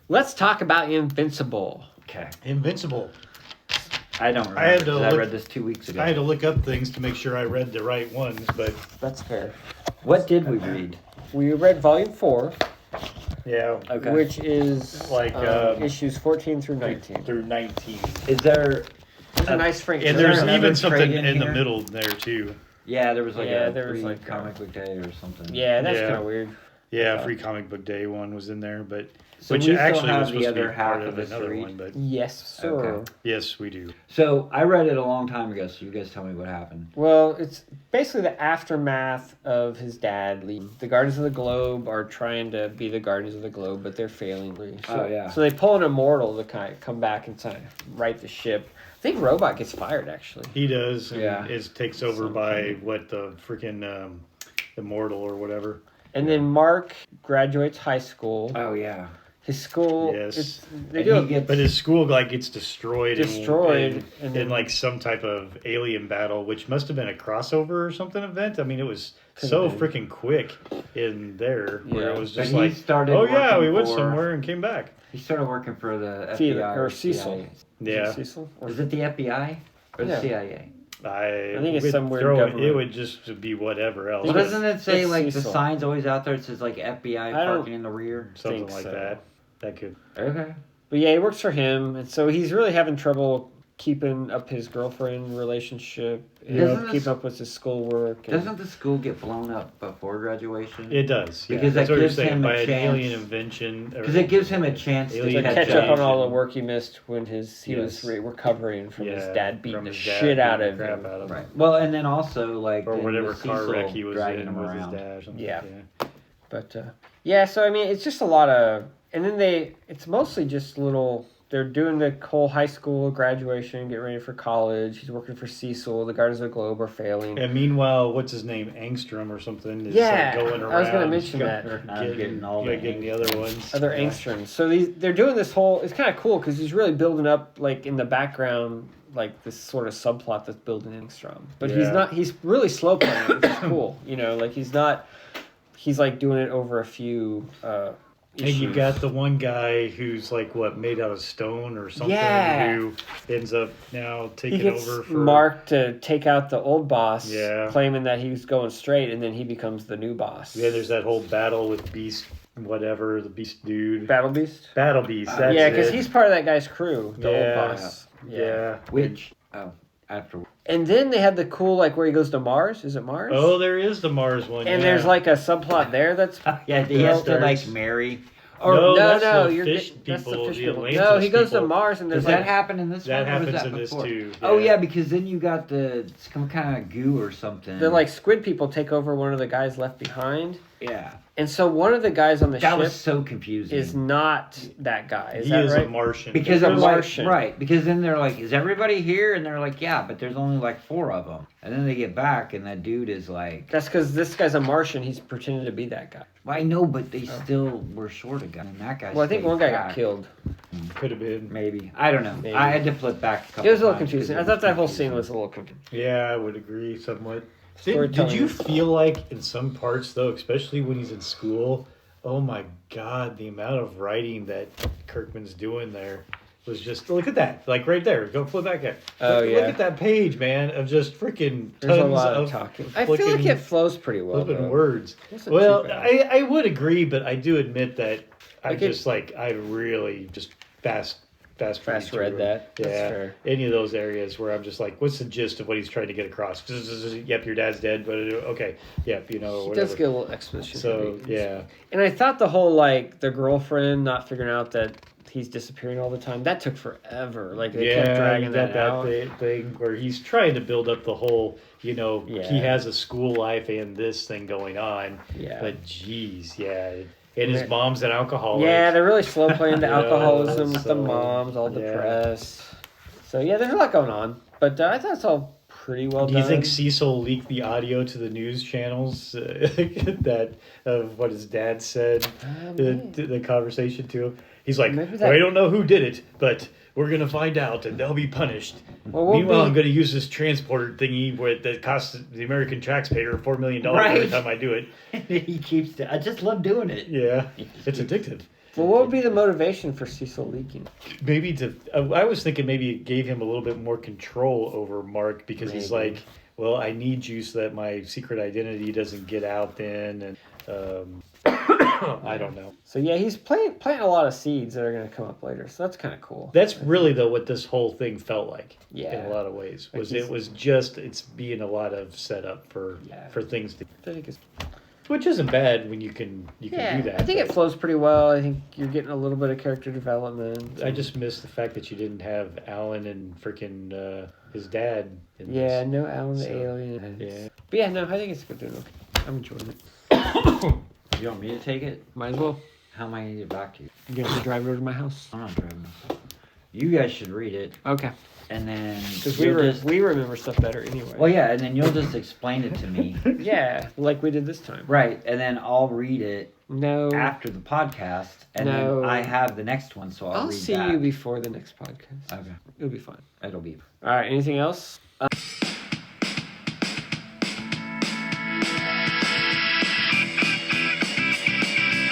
let's talk about Invincible. Okay. Invincible. I don't remember. I read this 2 weeks ago. I had to look up things to make sure I read the right ones, but That's fair. What did we read? We read Volume 4, yeah. Okay. which is Like, issues 14 through 19. Through 19. Is there... There's a nice Frank. And Is there there's another even something trade in in the here? middle there, too. Yeah, there was like Yeah, a there was free like comic book day or something. Yeah, that's Yeah. kind of weird. Yeah, Free Comic Book Day one was in there, but So which we still actually have was the supposed to be other half part of of this another read. one, but Yes, sir. Okay. yes, we do. So I read it a long time ago, so you guys tell me what happened. Well, it's basically the aftermath of his dad leaving. The Guardians of the Globe are trying to be the Guardians of the Globe, but they're failing. So, Oh, yeah. So they pull an immortal to kind of come back and right the ship. I think Robot gets fired, actually. He does. And Yeah. It takes over Something. by what the freaking Immortal or whatever. And then Mark graduates high school. Oh, yeah. His school, Yes. they And do he it. gets- But his school like gets destroyed. Destroyed, in and then- like some type of alien battle, which must have been a crossover or something event. I mean, it was Could've so been. freaking quick in there where Yeah. it was But just he like, started oh yeah, working we went for- somewhere and came back. He started working for the Felix- FBI or CIA. Cecil. Yeah. Cecil? Or- Is it the FBI or the Yeah. CIA? I think it's would some weird throw it. government. It would just be whatever else. Well, doesn't it say It's like the Cecil. signs always out there? It says like FBI I don't parking in the rear. Something think like so. that. That could. Okay. But yeah, he works for him, and so he's really having trouble keeping up his girlfriend relationship, and Doesn't this- keep up with his schoolwork. And Doesn't the school get blown up before graduation? It does. Yeah. Because that's that what you're gives saying him a by an chance- alien invention. Because it gives him a chance to Alien to catch, catch up on up. all the work he missed when he Yes. was recovering from his Yeah, dad beating from the his dad shit out beating of the crap him. out of him. Right. Well, and then also like Or then whatever with car Cecil wreck he was dragging in him with around. his dad or something. Yeah. But yeah, so I mean, it's just a lot of, and then it's mostly just little. They're doing the whole high school graduation, getting ready for college. He's working for Cecil. The Guardians of the Globe are failing. And meanwhile, what's his name? Angstrom or something is Yeah, like going around. I was going to mention that. Getting all the getting the other ones. Other Yeah. angstroms. So they're doing this whole. It's kind of cool because he's really building up, like in the background, like this sort of subplot that's building angstrom. But he's Yeah. not. He's really slow playing it, which is cool. You know, like he's not. He's like doing it over a few. And you issues. got the one guy who's like what made out of stone or something Yeah. who ends up now He taking gets over for Mark to take out the old boss, Yeah. claiming that he was going straight, and then he becomes the new boss. Yeah, there's that whole battle with Beast, whatever the Beast dude. Battle Beast. Battle Beast. That's Yeah, because it. he's part of that guy's crew, the Yeah. old boss. Yeah. Which after And then they had the cool, like, where he goes to Mars. Is it Mars? Oh, there is the Mars one. And yeah. there's like a subplot there that's. yeah, he has to There's- like marry. Or No, no, that's no, the you're fish getting, that's the people, fish the people. Atlantis No, he goes to people. Mars and Does there's that like. happen in this That one? Or was happens that in this before? too. Oh yeah, because then you got some kind of goo or something. The like squid people take over one of the guys left behind, yeah, and so one of the guys on the that ship was so confusing. is not that guy. Is He that is right? a Martian. Because They're I'm like, Martian. right? Because then they're like, "Is everybody here?" And they're like, "Yeah," but there's only like 4 of them. And then they get back, and that dude is like, That's because this guy's a Martian. He's pretending to be that guy. "Well, I know, but they still were short a guy." And that guy. Well, I think stayed one guy back. got killed. Could have been. Maybe I don't know. Maybe. I had to flip back a couple. It was a little times 'cause confusing. it I was thought that whole confusing. scene was a little confusing. Yeah, I would agree somewhat. Did Storytelling you is- feel like in some parts though, especially when he's in school, oh my God, the amount of writing that Kirkman's doing there was just look at that, like right there. Go flip back at. Oh, Look yeah. at that page, man, of just freaking There's tons a lot of of talking. I feel like it flows pretty well. flipping Though. words. Wasn't Well, too bad. I would agree, but I do admit that I Like it- just I really just fast Fast through read them. that. That's Yeah, fair. any of those areas where I'm just like, what's the gist of what he's trying to get across? Yep, your dad's dead, but okay, yep, He whatever. does get a little exposition. So yeah, And I thought the whole like the girlfriend not figuring out that he's disappearing all the time, that took forever. Like they kept dragging you got that out. thing where he's trying to build up the whole, Yeah. he has a school life and this thing going on. Yeah. But geez, yeah. And his mom's an alcoholic. Yeah, they're really slow playing the Yeah, alcoholism with the so, moms, all yeah. depressed. So yeah, there's a lot going on. But I thought it's all pretty well Do done. you think Cecil leaked the audio to the news channels that of what his dad said, the conversation to him? He's like, Maybe well, I don't know who did it, but we're gonna find out and they'll be punished. Well, we'll Meanwhile, be- I'm gonna use this transporter thingy that costs the American taxpayer $4 million every Right. time I do it. he keeps. I just love doing it. Yeah, it's addictive. Well, what would be the motivation for Cecil leaking? Maybe I was thinking maybe it gave him a little bit more control over Mark because he's Maybe. like, well, I need you so that my secret identity doesn't get out then. And I don't know. So yeah, he's planting a lot of seeds that are going to come up later. So that's kind of cool. That's really though what this whole thing felt like. Yeah. In a lot of ways, Like it's being a lot of setup for things to, I think it's which isn't bad when you can do that. I think it flows pretty well. I think you're getting a little bit of character development. I just missed the fact that you didn't have Alan and freaking his dad. In Yeah, this. no Alan the So, alien. Yeah. But yeah, no, I think it's good doing okay. I'm enjoying it. You want me to take it? Might as well. How am I going to get back to you? You're going to have to drive over to my house. I'm not driving. You guys should read it, Okay. and then Because you'll just. we remember stuff better anyway. Well, yeah, and then you'll just explain it to me. Yeah, like we did this time. Right, and then I'll read it No. after the podcast, and No. then I have the next one, so I'll I'll read see that. you before the next podcast. Okay, It'll be fine. it'll be. All right, anything else?